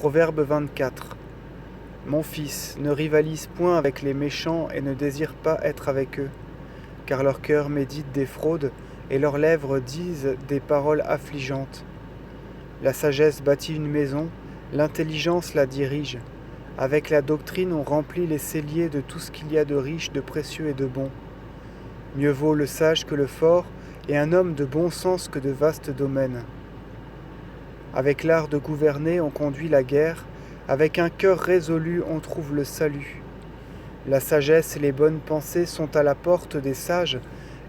Proverbe 24. Mon fils, ne rivalise point avec les méchants et ne désire pas être avec eux, car leur cœur médite des fraudes et leurs lèvres disent des paroles affligeantes. La sagesse bâtit une maison, l'intelligence la dirige. Avec la doctrine on remplit les celliers de tout ce qu'il y a de riche, de précieux et de bon. Mieux vaut le sage que le fort, et un homme de bon sens que de vastes domaines. Avec l'art de gouverner, on conduit la guerre, avec un cœur résolu, on trouve le salut. La sagesse et les bonnes pensées sont à la porte des sages,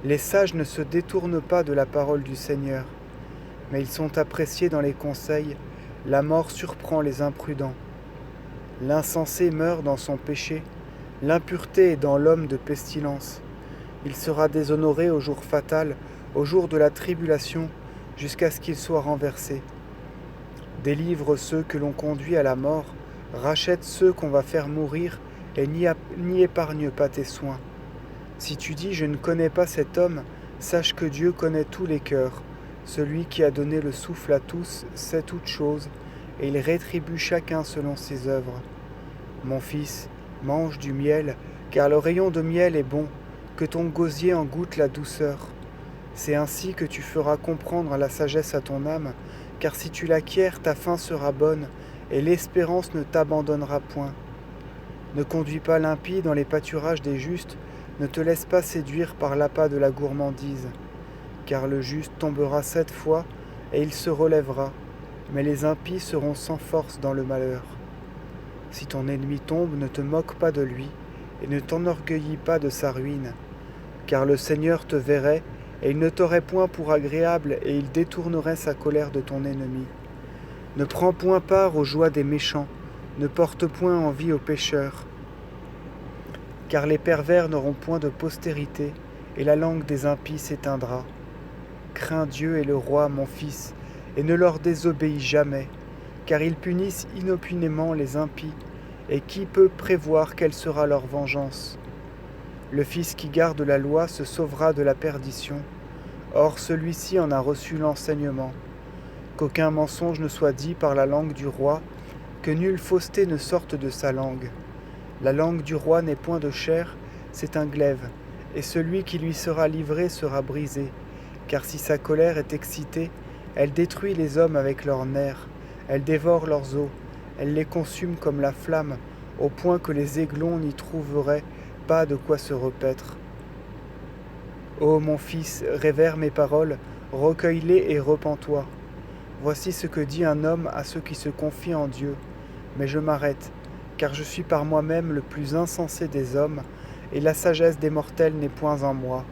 les sages ne se détournent pas de la parole du Seigneur, mais ils sont appréciés dans les conseils, la mort surprend les imprudents. L'insensé meurt dans son péché, l'impureté est dans l'homme de pestilence. Il sera déshonoré au jour fatal, au jour de la tribulation, jusqu'à ce qu'il soit renversé. Délivre ceux que l'on conduit à la mort, rachète ceux qu'on va faire mourir, et n'y épargne pas tes soins. Si tu dis « Je ne connais pas cet homme », sache que Dieu connaît tous les cœurs. Celui qui a donné le souffle à tous sait toutes choses, et il rétribue chacun selon ses œuvres. Mon fils, mange du miel, car le rayon de miel est bon, que ton gosier en goûte la douceur. C'est ainsi que tu feras comprendre la sagesse à ton âme, car si tu l'acquiers, ta fin sera bonne, et l'espérance ne t'abandonnera point. Ne conduis pas l'impie dans les pâturages des justes, ne te laisse pas séduire par l'appât de la gourmandise, car le juste tombera 7 fois, et il se relèvera, mais les impies seront sans force dans le malheur. Si ton ennemi tombe, ne te moque pas de lui, et ne t'enorgueillis pas de sa ruine, car le Seigneur te verrait, et il ne t'aurait point pour agréable, et il détournerait sa colère de ton ennemi. Ne prends point part aux joies des méchants, ne porte point envie aux pécheurs, car les pervers n'auront point de postérité, et la langue des impies s'éteindra. Crains Dieu et le roi, mon fils, et ne leur désobéis jamais, car ils punissent inopinément les impies, et qui peut prévoir quelle sera leur vengeance? Le fils qui garde la loi se sauvera de la perdition. Or celui-ci en a reçu l'enseignement. Qu'aucun mensonge ne soit dit par la langue du roi, que nulle fausseté ne sorte de sa langue. La langue du roi n'est point de chair, c'est un glaive, et celui qui lui sera livré sera brisé, car si sa colère est excitée, elle détruit les hommes avec leurs nerfs, elle dévore leurs os, elle les consume comme la flamme, au point que les aiglons n'y trouveraient pas de quoi se repaître. Ô mon fils, révère mes paroles, recueille-les et repens-toi. Voici ce que dit un homme à ceux qui se confient en Dieu. Mais je m'arrête, car je suis par moi-même le plus insensé des hommes, et la sagesse des mortels n'est point en moi.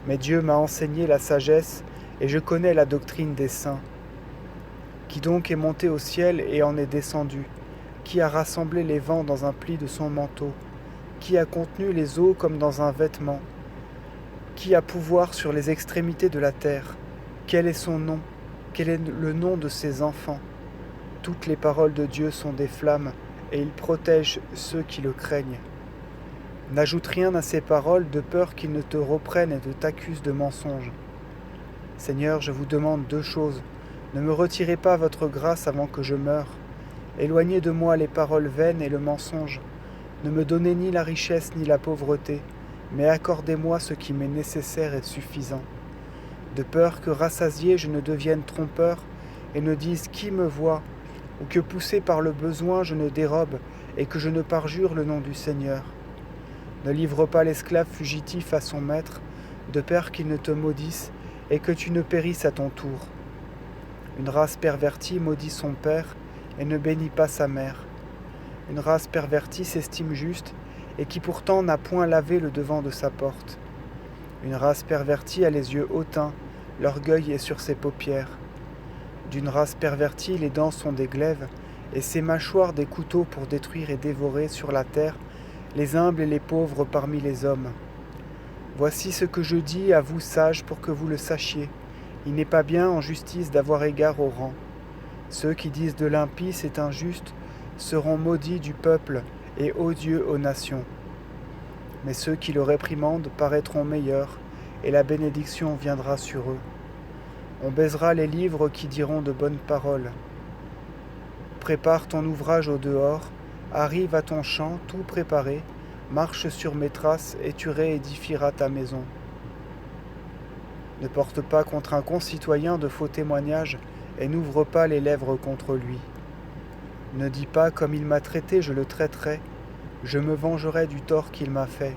Mais Dieu m'a enseigné la sagesse, et je connais la doctrine des saints. Qui donc est monté au ciel et en est descendu? Qui a rassemblé les vents dans un pli de son manteau? Qui a contenu les eaux comme dans un vêtement? Qui a pouvoir sur les extrémités de la terre? Quel est son nom? Quel est le nom de ses enfants? Toutes les paroles de Dieu sont des flammes, et il protège ceux qui le craignent. N'ajoute rien à ces paroles de peur qu'ils ne te reprennent et ne t'accusent de mensonge. Seigneur, je vous demande 2 choses. Ne me retirez pas votre grâce avant que je meure. Éloignez de moi les paroles vaines et le mensonge. Ne me donnez ni la richesse ni la pauvreté, mais accordez-moi ce qui m'est nécessaire et suffisant. De peur que rassasié je ne devienne trompeur et ne dise qui me voit, ou que poussé par le besoin je ne dérobe et que je ne parjure le nom du Seigneur. Ne livre pas l'esclave fugitif à son maître, de peur qu'il ne te maudisse et que tu ne périsses à ton tour. Une race pervertie maudit son père et ne bénit pas sa mère. Une race pervertie s'estime juste et qui pourtant n'a point lavé le devant de sa porte. Une race pervertie a les yeux hautains, l'orgueil est sur ses paupières. D'une race pervertie, les dents sont des glaives, et ses mâchoires des couteaux pour détruire et dévorer sur la terre les humbles et les pauvres parmi les hommes. Voici ce que je dis à vous sages pour que vous le sachiez. Il n'est pas bien en justice d'avoir égard au rang. Ceux qui disent de l'impie c'est injuste seront maudits du peuple et odieux aux nations. Mais ceux qui le réprimandent paraîtront meilleurs, et la bénédiction viendra sur eux. On baisera les livres qui diront de bonnes paroles. prépare ton ouvrage au dehors, arrive à ton champ tout préparé, marche sur mes traces et tu réédifieras ta maison. Ne porte pas contre un concitoyen de faux témoignages et n'ouvre pas les lèvres contre lui. Ne dis pas comme il m'a traité, je le traiterai, je me vengerai du tort qu'il m'a fait.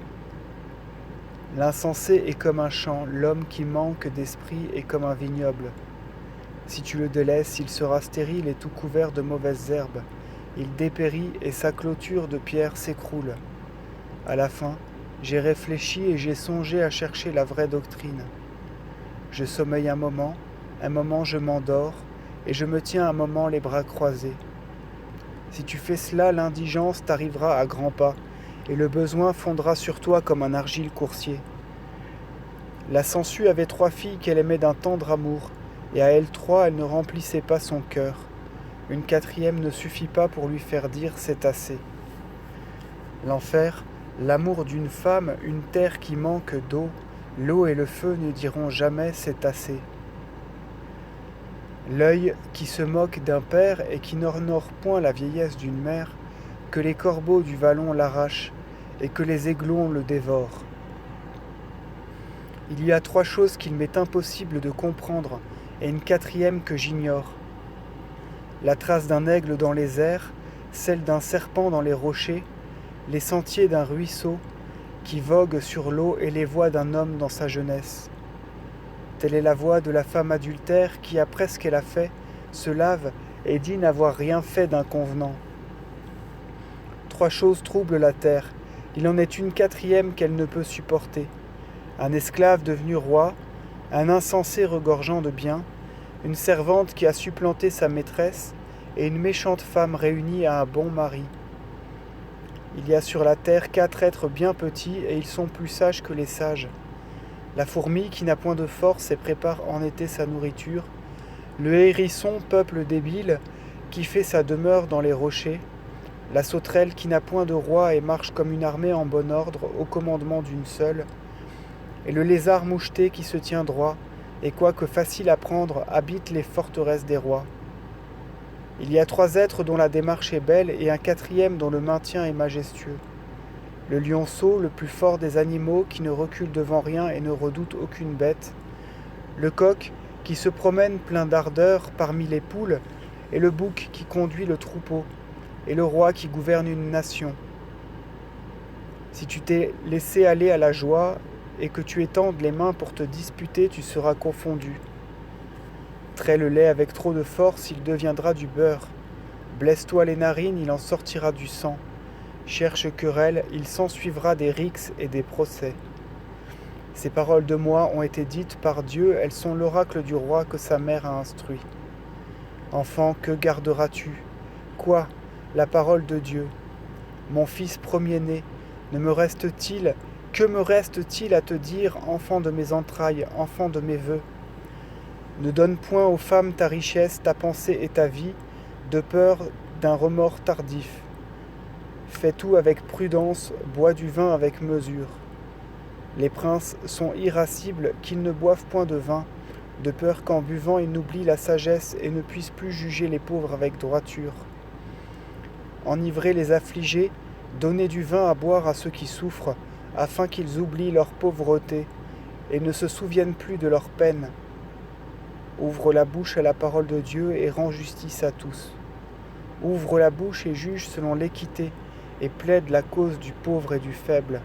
L'insensé est comme un champ, l'homme qui manque d'esprit est comme un vignoble. Si tu le délaisses, il sera stérile et tout couvert de mauvaises herbes. Il dépérit et sa clôture de pierre s'écroule. À la fin, j'ai réfléchi et j'ai songé à chercher la vraie doctrine. Je sommeille un moment je m'endors, et je me tiens un moment les bras croisés. Si tu fais cela, l'indigence t'arrivera à grands pas, et le besoin fondra sur toi comme un argile coursier. La sangsue avait 3 filles qu'elle aimait d'un tendre amour, et à elles 3, elle ne remplissait pas son cœur. Une 4e ne suffit pas pour lui faire dire c'est assez. L'enfer, l'amour d'une femme, une terre qui manque d'eau, l'eau et le feu ne diront jamais c'est assez. L'œil qui se moque d'un père et qui n'honore point la vieillesse d'une mère, que les corbeaux du vallon l'arrachent et que les aiglons le dévorent. Il y a 3 choses qu'il m'est impossible de comprendre et une 4e que j'ignore. La trace d'un aigle dans les airs, celle d'un serpent dans les rochers, les sentiers d'un ruisseau qui vogue sur l'eau et les voies d'un homme dans sa jeunesse. Telle est la voix de la femme adultère qui, après ce qu'elle a fait, se lave et dit n'avoir rien fait d'inconvenant. 3 choses troublent la terre. Il en est une 4e qu'elle ne peut supporter. Un esclave devenu roi, un insensé regorgeant de biens, une servante qui a supplanté sa maîtresse et une méchante femme réunie à un bon mari. Il y a sur la terre 4 êtres bien petits et ils sont plus sages que les sages. La fourmi qui n'a point de force et prépare en été sa nourriture, le hérisson, peuple débile, qui fait sa demeure dans les rochers, la sauterelle qui n'a point de roi et marche comme une armée en bon ordre au commandement d'une seule, et le lézard moucheté qui se tient droit, et quoique facile à prendre, habite les forteresses des rois. Il y a 3 êtres dont la démarche est belle et un 4e dont le maintien est majestueux. Le lionceau, le plus fort des animaux, qui ne recule devant rien et ne redoute aucune bête. Le coq, qui se promène plein d'ardeur parmi les poules, et le bouc qui conduit le troupeau, et le roi qui gouverne une nation. Si tu t'es laissé aller à la joie, et que tu étendes les mains pour te disputer, tu seras confondu. Trais le lait avec trop de force, il deviendra du beurre. Blesse-toi les narines, il en sortira du sang. Cherche querelle, il s'ensuivra des rixes et des procès. Ces paroles de moi ont été dites par Dieu, elles sont l'oracle du roi que sa mère a instruit. Enfant, que garderas-tu? Quoi? La parole de Dieu. Mon fils premier-né, que me reste-t-il à te dire, enfant de mes entrailles, enfant de mes vœux? Ne donne point aux femmes ta richesse, ta pensée et ta vie, de peur d'un remords tardif. Fais tout avec prudence, bois du vin avec mesure. Les princes sont irascibles, qu'ils ne boivent point de vin, de peur qu'en buvant ils n'oublient la sagesse et ne puissent plus juger les pauvres avec droiture. Enivrer les affligés, donner du vin à boire à ceux qui souffrent, afin qu'ils oublient leur pauvreté et ne se souviennent plus de leur peine. Ouvre la bouche à la parole de Dieu et rends justice à tous. Ouvre la bouche et juge selon l'équité, et plaide la cause du pauvre et du faible.